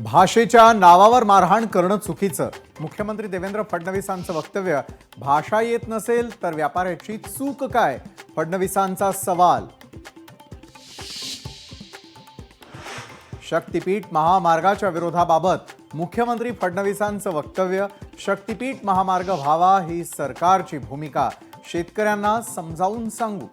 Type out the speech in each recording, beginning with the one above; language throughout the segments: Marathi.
भाषेच्या नावावर मारहाण करणं चुकीचं. मुख्यमंत्री देवेंद्र फडणवीसांचं वक्तव्य. भाषा येत नसेल तर व्यापाऱ्याची चूक काय? फडणवीसांचा सवाल. शक्तीपीठ महामार्गाच्या विरोधाबाबत मुख्यमंत्री फडणवीसांचं वक्तव्य. शक्तीपीठ महामार्ग व्हावा ही सरकारची भूमिका. शेतकऱ्यांना समजावून सांगू.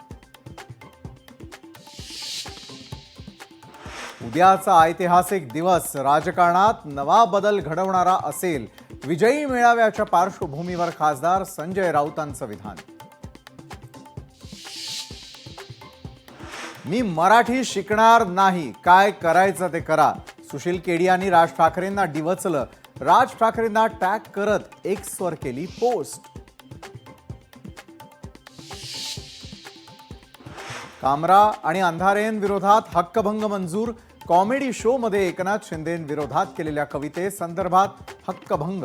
उद्याचा ऐतिहासिक दिवस राजकारणात नवा बदल घडवणारा असेल. विजयी मेळाव्याच्या पार्श्वभूमीवर खासदार संजय राऊतांचं विधान. मी मराठी शिकणार नाही, काय करायचं ते करा. सुशील केडियांनी राज ठाकरेंना डिवचलं. राज ठाकरेंना टॅग करत एक्सवर केली पोस्ट. कामरा आणि अंधारेंविरोधात हक्कभंग मंजूर. कॉमेडी शो मध्ये एकनाथ शिंदेंविरोधात केलेल्या कवितेसंदर्भात हक्कभंग.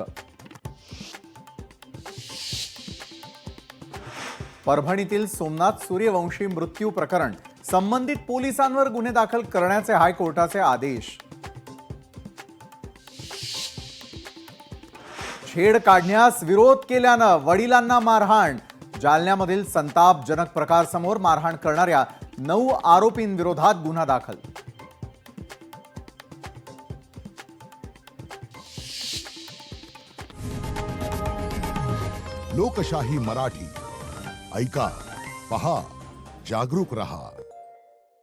परभणीतील सोमनाथ सूर्यवंशी मृत्यू प्रकरण. संबंधित पोलिसांवर गुन्हे दाखल करण्याचे हायकोर्टाचे आदेश. छेड काढण्यास विरोध केल्यानं वडिलांना मारहाण. जालन्यामधील संतापजनक प्रकार समोर. मारहाण करणाऱ्या 9 आरोपींविरोधात गुन्हा दाखल. लोकशाही मराठी ऐका, पहा, जागरूक रहा.